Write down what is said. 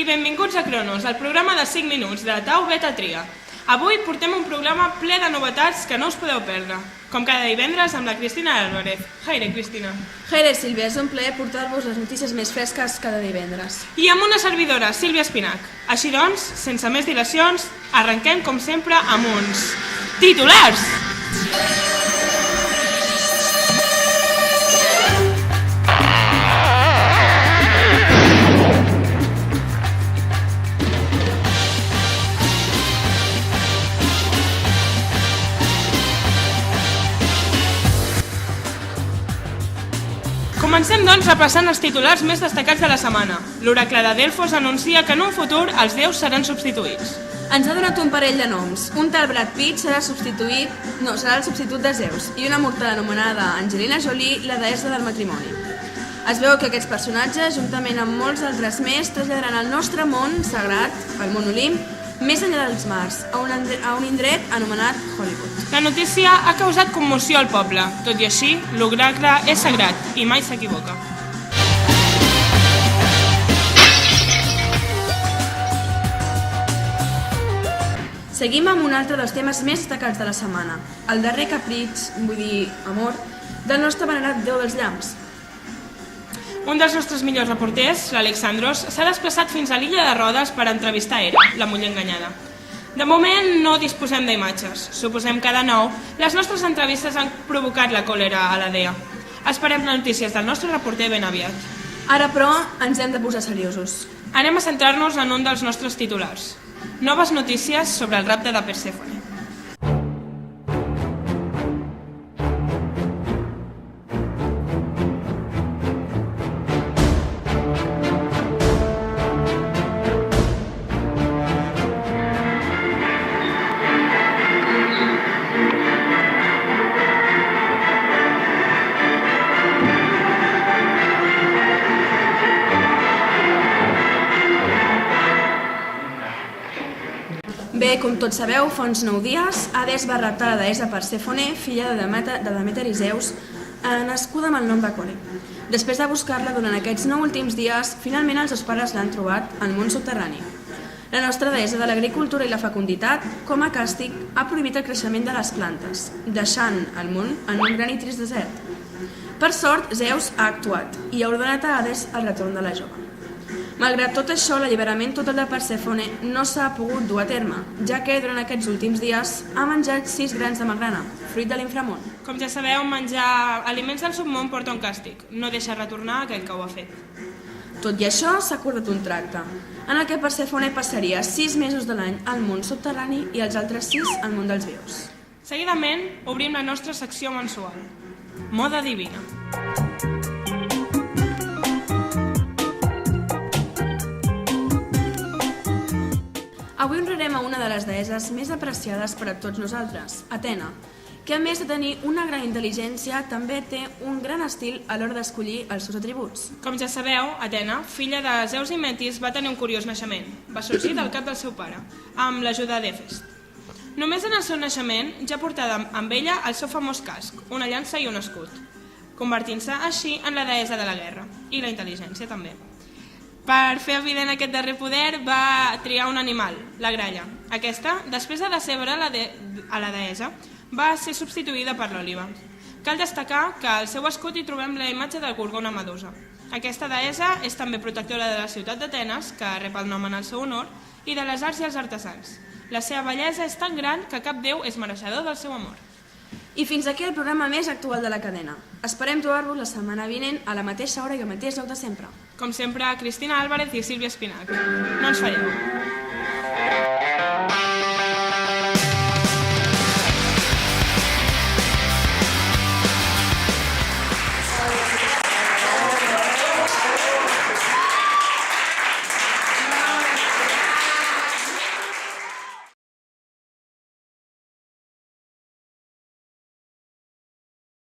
benvinguts a Cronos, el programa de 5 minuts de Tau Beta Tria. Avui portem un programa ple de novetats que no us podeu perdre, com cada divendres amb la Cristina Álvarez. Haire, Cristina. Haire, Sílvia, és un plaer portar-vos les notícies més fresques cada divendres. I amb una servidora, Sílvia Espinac. Així doncs, sense més dilacions, arrenquem com sempre amb uns titulars! Comencem, doncs, repassant els titulars més destacats de la setmana. L'oracle de Delfos anuncia que en un futur els déus seran substituïts. Ens ha donat un parell de noms. Un tal Brad Pitt serà el substitut de Zeus i una mortal anomenada Angelina Jolie, la deessa del matrimoni. Es veu que aquests personatges, juntament amb molts altres més, traslladaran el nostre món sagrat, el món Olimp, més enllà dels mars, a un indret anomenat Hollywood. La notícia ha causat commoció al poble. Tot i així, l'oracle és sagrat i mai s'equivoca. Seguim amb un altre dels temes més destacats de la setmana, el darrer capritx, amor, del nostre venerat déu dels llamps. Un dels nostres millors reporters, l'Alexandros, s'ha desplaçat fins a l'illa de Rodes per entrevistar Hera, la muller enganyada. De moment no disposem d'imatges. Suposem que de nou les nostres entrevistes han provocat la còlera a la DEA. Esperem notícies del nostre reporter ben aviat. Ara, però, ens hem de posar seriosos. Anem a centrar-nos en un dels nostres titulars. Noves notícies sobre el rapte de Persèfone. Bé, com tots sabeu, fa uns 9 dies, Hades va raptar la deessa Persèfone, filla de Demeter i Zeus, nascuda amb el nom de Core. Després de buscar-la durant aquests 9 últims dies, finalment els seus pares l'han trobat al món subterrani. La nostra deessa de l'agricultura i la fecunditat, com a càstig, ha prohibit el creixement de les plantes, deixant el món en un gran i trist desert. Per sort, Zeus ha actuat i ha ordenat a Hades el retorn de la jove. Malgrat tot això, l'alliberament total de Persèfone no s'ha pogut dur a terme, ja que durant aquests últims dies ha menjat 6 grans de magrana, fruit de l'inframón. Com ja sabeu, menjar aliments del submón porta un càstig. No deixa retornar aquell que ho ha fet. Tot i això, s'ha acordat un tracte, en el que Persèfone passaria 6 mesos de l'any al món subterrani i els altres 6 al món dels vius. Seguidament, obrim la nostra secció mensual. Moda divina. Avui honrarem a una de les deesses més apreciades per a tots nosaltres, Atena, que a més de tenir una gran intel·ligència, també té un gran estil a l'hora d'escollir els seus atributs. Com ja sabeu, Atena, filla de Zeus i Metis, va tenir un curiós naixement. Va sorgir del cap del seu pare, amb l'ajuda d'Hèfest. Només en el seu naixement ja portava amb ella el seu famós casc, una llança i un escut, convertint-se així en la deessa de la guerra, i la intel·ligència també. Per fer evident aquest darrer poder, va triar un animal, la gralla. Aquesta, després de decebre a la deessa, va ser substituïda per l'òliba. Cal destacar que al seu escut hi trobem la imatge de Gorgona Medusa. Aquesta deessa és també protectora de la ciutat d'Atenes, que rep el nom en el seu honor, i de les arts i els artesans. La seva bellesa és tan gran que cap déu és mereixedor del seu amor. I fins aquí el programa més actual de la cadena. Esperem trobar-vos la setmana vinent a la mateixa hora i al mateix lloc de sempre. Com sempre, Cristina Álvarez i Sílvia Espinac. No ens falleu.